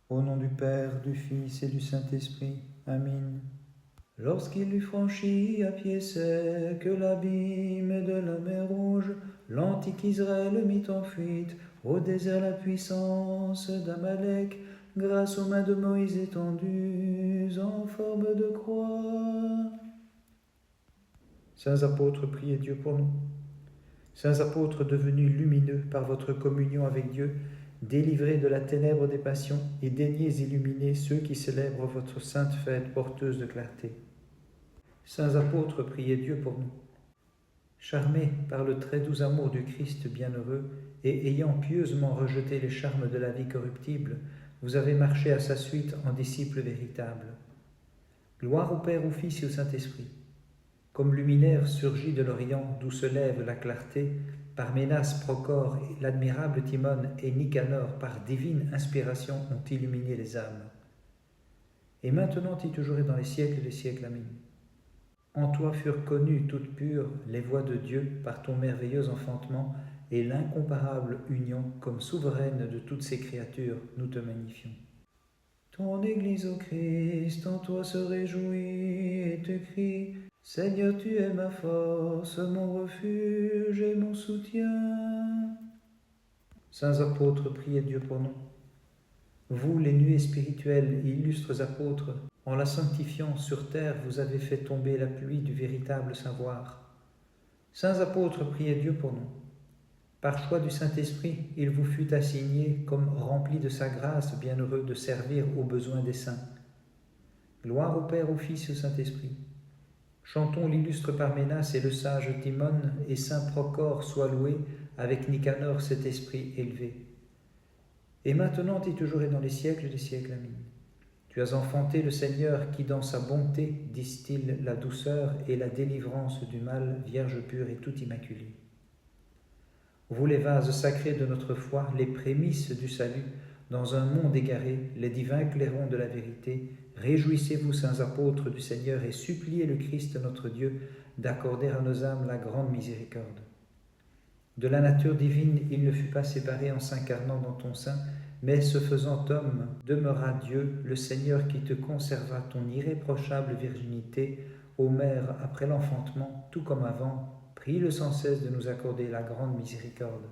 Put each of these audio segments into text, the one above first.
Au nom du Père, du Fils et du Saint-Esprit. Amen. Lorsqu'il eut franchi à pied sec l'abîme de la mer Rouge, l'antique Israël mit en fuite au désert la puissance d'Amalek, grâce aux mains de Moïse étendues en forme de croix. Saints apôtres, priez Dieu pour nous. Saints apôtres devenus lumineux par votre communion avec Dieu, délivrez de la ténèbre des passions et daignez illuminer ceux qui célèbrent votre sainte fête porteuse de clarté. Saints apôtres, priez Dieu pour nous. Charmés par le très doux amour du Christ bienheureux et ayant pieusement rejeté les charmes de la vie corruptible, vous avez marché à sa suite en disciples véritables. Gloire au Père, au Fils et au Saint-Esprit. Comme luminaire surgit de l'Orient d'où se lève la clarté, par Ménas, Procore, l'admirable Timone et Nicanor, par divine inspiration, ont illuminé les âmes. Et maintenant et toujours et dans les siècles des siècles. Amen. En toi furent connues toutes pures les voies de Dieu par ton merveilleux enfantement et l'incomparable union comme souveraine de toutes ses créatures, nous te magnifions. Ton Église, ô Christ, en toi se réjouit et te crie, Seigneur, tu es ma force, mon refuge et mon soutien. Saints apôtres, priez Dieu pour nous. Vous, les nuées spirituelles et illustres apôtres, en la sanctifiant sur terre, vous avez fait tomber la pluie du véritable savoir. Saints apôtres, priez Dieu pour nous. Par choix du Saint-Esprit, il vous fut assigné, comme rempli de sa grâce, bienheureux, de servir aux besoins des saints. Gloire au Père, au Fils et au Saint-Esprit. Chantons l'illustre Parménas et le sage Timone, et saint Procore soit loué, avec Nicanor cet esprit élevé. Et maintenant et toujours et dans les siècles des siècles. Amen. Tu as enfanté le Seigneur qui, dans sa bonté, distille la douceur et la délivrance du mal, Vierge pure et tout immaculée. Vous, les vases sacrés de notre foi, les prémices du salut, dans un monde égaré, les divins clairons de la vérité, réjouissez-vous, saints apôtres du Seigneur, et suppliez le Christ notre Dieu d'accorder à nos âmes la grande miséricorde. De la nature divine, il ne fut pas séparé en s'incarnant dans ton sein, mais se faisant homme, demeura Dieu, le Seigneur qui te conserva ton irréprochable virginité, ô Mère, après l'enfantement, tout comme avant, prie-le sans cesse de nous accorder la grande miséricorde.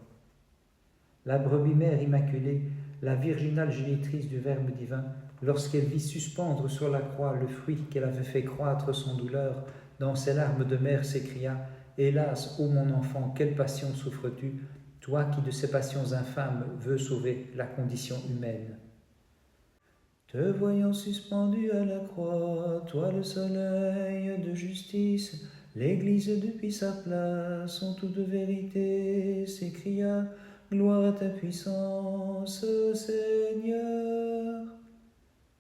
La brebis mère immaculée, la virginale génitrice du Verbe divin, lorsqu'elle vit suspendre sur la croix le fruit qu'elle avait fait croître sans douleur, dans ses larmes de mère s'écria « Hélas, ô mon enfant, quelle passion souffres-tu, toi qui de ces passions infâmes veux sauver la condition humaine ?» Te voyant suspendu à la croix, toi le soleil de justice, l'Église depuis sa place en toute vérité s'écria « Gloire à ta puissance, Seigneur !»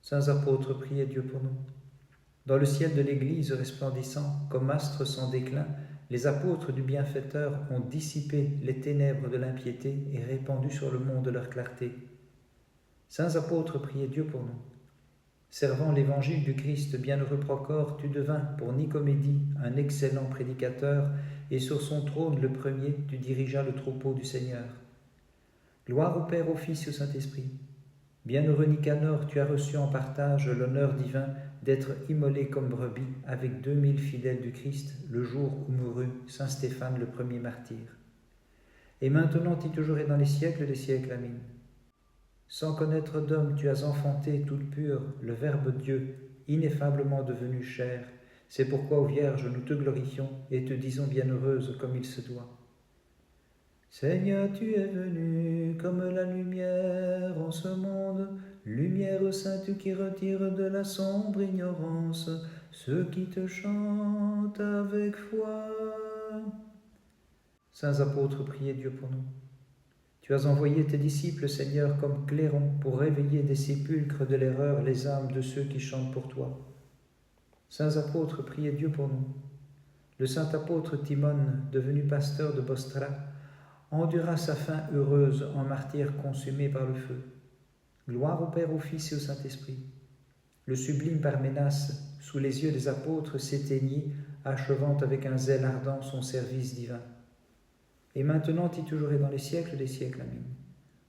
Saints apôtres, priez Dieu pour nous. Dans le ciel de l'Église resplendissant, comme astre sans déclin, les apôtres du bienfaiteur ont dissipé les ténèbres de l'impiété et répandu sur le monde leur clarté. Saints apôtres, priez Dieu pour nous. Servant l'évangile du Christ bienheureux Procore, tu devins pour Nicomédie un excellent prédicateur, et sur son trône le premier, tu dirigeas le troupeau du Seigneur. Gloire au Père, au Fils et au Saint-Esprit. Bienheureux Nicanor, tu as reçu en partage l'honneur divin d'être immolé comme brebis avec 2000 fidèles du Christ le jour où mourut saint Stéphane le premier martyr. Et maintenant et toujours et dans les siècles des siècles. Amen. Sans connaître d'homme, tu as enfanté toute pure le Verbe Dieu, ineffablement devenu chair. C'est pourquoi, ô Vierge, nous te glorifions et te disons bienheureuse comme il se doit. Seigneur, tu es venu comme la lumière en ce monde, lumière sainte qui retire de la sombre ignorance ceux qui te chantent avec foi. Saints apôtres, priez Dieu pour nous. Tu as envoyé tes disciples, Seigneur, comme clairons pour réveiller des sépulcres de l'erreur les âmes de ceux qui chantent pour toi. Saints apôtres, priez Dieu pour nous. Le saint apôtre Timone, devenu pasteur de Bostra, endura sa fin heureuse en martyr consumé par le feu. Gloire au Père, au Fils et au Saint-Esprit. Le sublime Parménas, sous les yeux des apôtres, s'éteignit, achevant avec un zèle ardent son service divin. Et maintenant et toujours et dans les siècles des siècles. Amen.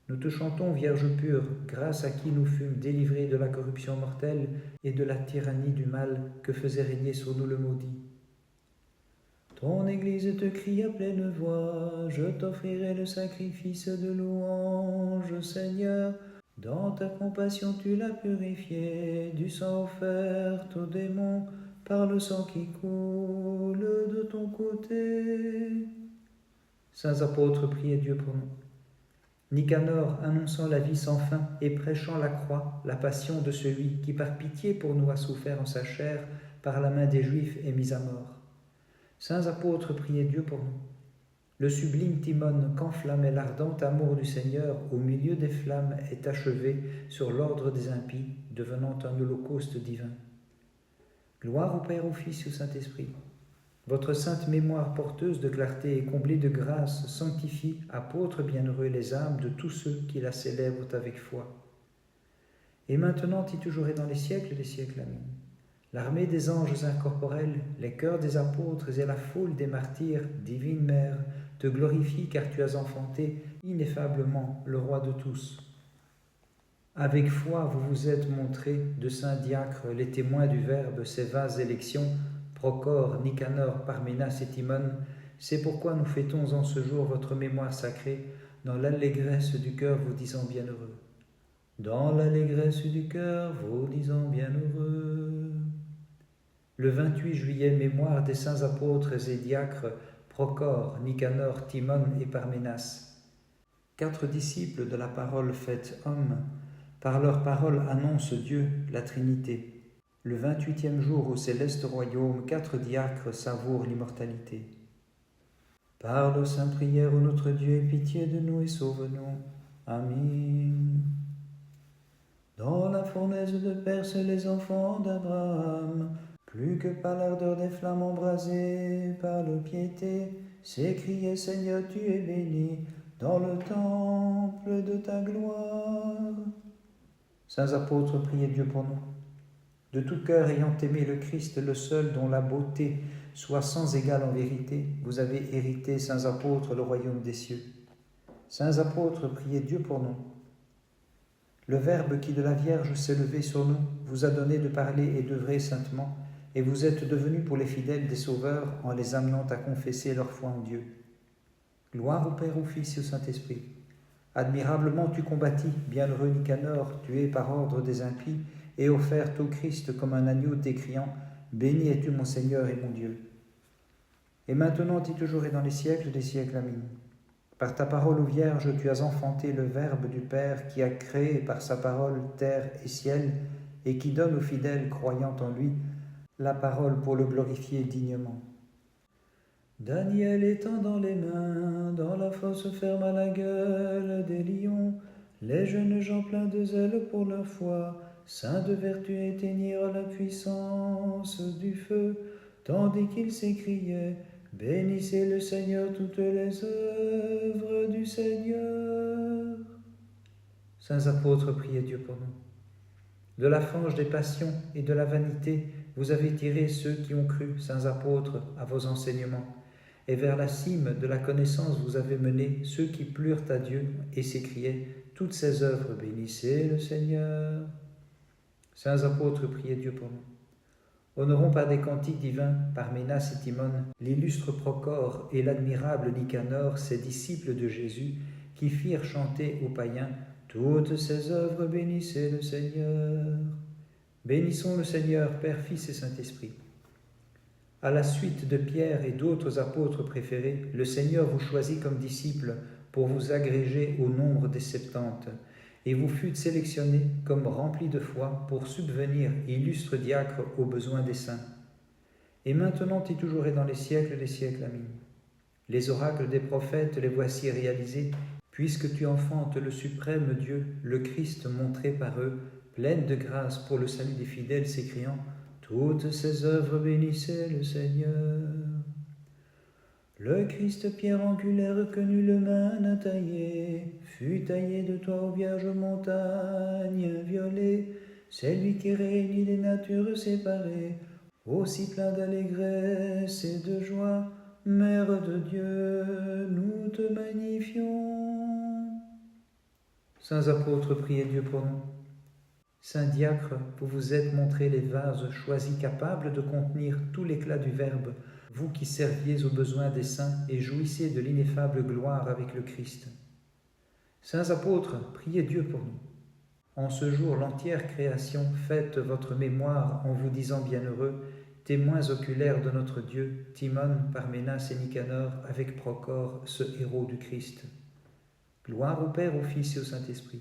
Nous te chantons, Vierge pure, grâce à qui nous fûmes délivrés de la corruption mortelle et de la tyrannie du mal que faisait régner sur nous le maudit. Ton Église te crie à pleine voix, je t'offrirai le sacrifice de louange, Seigneur. Dans ta compassion tu l'as purifié, du sang offert aux démons, par le sang qui coule de ton côté. Saints apôtres, priez Dieu pour nous. Nicanor, annonçant la vie sans fin et prêchant la croix, la passion de celui qui par pitié pour nous a souffert en sa chair, par la main des Juifs est mis à mort. Saints apôtres, priez Dieu pour nous. Le sublime Timon, qu'enflammait l'ardent amour du Seigneur, au milieu des flammes est achevé sur l'ordre des impies, devenant un holocauste divin. Gloire au Père, au Fils et au Saint-Esprit. Votre sainte mémoire porteuse de clarté et comblée de grâce sanctifie, apôtres bienheureux, les âmes de tous ceux qui la célèbrent avec foi. Et maintenant et toujours et dans les siècles des siècles, amen. L'armée des anges incorporels, les cœurs des apôtres et la foule des martyrs, divine Mère, te glorifie car tu as enfanté ineffablement le Roi de tous. Avec foi, vous vous êtes montrés, de saints diacres, les témoins du Verbe, ces vases élections, Procore, Nicanor, Parménas et Timon. C'est pourquoi nous fêtons en ce jour votre mémoire sacrée, dans l'allégresse du cœur vous disant bienheureux. Dans l'allégresse du cœur vous disant bienheureux. Le 28 juillet, mémoire des saints apôtres et diacres, Procore, Nicanor, Timon et Parménas. 4 disciples de la parole faite homme, par leur parole annoncent Dieu, la Trinité. Le 28e jour au céleste royaume, 4 diacres savourent l'immortalité. Parle, sainte prière, ô notre Dieu, aie pitié de nous et sauve-nous. Amen. Dans la fournaise de Perse, les enfants d'Abraham, plus que par l'ardeur des flammes embrasées par le piété, s'écriaient, Seigneur, tu es béni dans le temple de ta gloire. Saints apôtres, priez Dieu pour nous. De tout cœur ayant aimé le Christ, le seul dont la beauté soit sans égale en vérité, vous avez hérité, saints apôtres, le royaume des cieux. Saints apôtres, priez Dieu pour nous. Le Verbe qui de la Vierge s'est levé sur nous vous a donné de parler et d'œuvrer saintement, et vous êtes devenus pour les fidèles des sauveurs en les amenant à confesser leur foi en Dieu. Gloire au Père, au Fils et au Saint-Esprit. Admirablement tu combattis, bienheureux Nicanor, tué par ordre des impies, et offerte au Christ comme un agneau décriant « Béni es-tu mon Seigneur et mon Dieu ». Et maintenant et toujours et dans les siècles des siècles, amen. Par ta parole, ô Vierge, tu as enfanté le Verbe du Père qui a créé par sa parole terre et ciel et qui donne aux fidèles croyant en lui la parole pour le glorifier dignement. Daniel étendant les mains, dans la fosse ferme à la gueule des lions, les jeunes gens pleins de zèle pour leur foi, saints de vertu éteignirent la puissance du feu, tandis qu'ils s'écriaient, bénissez le Seigneur toutes les œuvres du Seigneur. Saints apôtres, priez Dieu pour nous. De la fange des passions et de la vanité, vous avez tiré ceux qui ont cru, saints apôtres, à vos enseignements. Et vers la cime de la connaissance vous avez mené ceux qui plurent à Dieu et s'écriaient, toutes ces œuvres, bénissez le Seigneur. Saints apôtres, priez Dieu pour nous. Honorons par des cantiques divins, Parménas et Timon, l'illustre Procore et l'admirable Nicanor, ces disciples de Jésus, qui firent chanter aux païens toutes ces œuvres, bénissez le Seigneur. Bénissons le Seigneur, Père, Fils et Saint-Esprit. À la suite de Pierre et d'autres apôtres préférés, le Seigneur vous choisit comme disciples pour vous agréger au nombre des 70, et vous fûtes sélectionnés comme remplis de foi pour subvenir, illustres diacres, aux besoins des saints. Et maintenant et toujours et dans les siècles des siècles, amen. Les oracles des prophètes les voici réalisés, puisque tu enfantes le suprême Dieu, le Christ montré par eux, pleine de grâce pour le salut des fidèles, s'écriant « Toutes ces œuvres, bénissez le Seigneur ». Le Christ pierre angulaire que nulle main n'a taillé, fut taillé de toi, ô Vierge montagne violée, c'est lui qui réunit les natures séparées, aussi plein d'allégresse et de joie, Mère de Dieu, nous te magnifions. Saints apôtres, priez Dieu pour nous. Saint diacre, vous vous êtes montrés les vases choisis capables de contenir tout l'éclat du Verbe, vous qui serviez aux besoins des saints et jouissez de l'ineffable gloire avec le Christ. Saints apôtres, priez Dieu pour nous. En ce jour, l'entière création fête votre mémoire en vous disant bienheureux, témoins oculaires de notre Dieu, Timon, Parménas et Nicanor, avec Procore, ce héros du Christ. Gloire au Père, au Fils et au Saint-Esprit.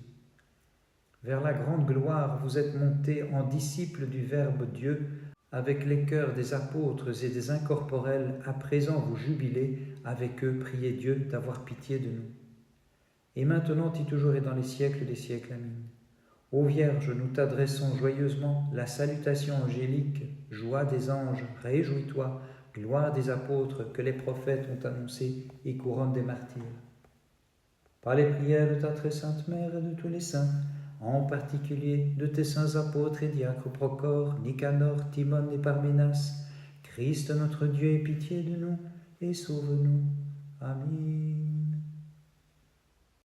Vers la grande gloire, vous êtes montés en disciples du Verbe Dieu, avec les cœurs des apôtres et des incorporels, à présent vous jubilez, avec eux priez Dieu d'avoir pitié de nous. Et maintenant et toujours et dans les siècles des siècles. Amen. Ô Vierge, nous t'adressons joyeusement la salutation angélique, joie des anges, réjouis-toi, gloire des apôtres que les prophètes ont annoncés et couronne des martyrs. Par les prières de ta très sainte Mère et de tous les saints, en particulier de tes saints apôtres et diacres Procore, Nicanor, Timon et Parménas, Christ notre Dieu ait pitié de nous et sauve-nous. Amen.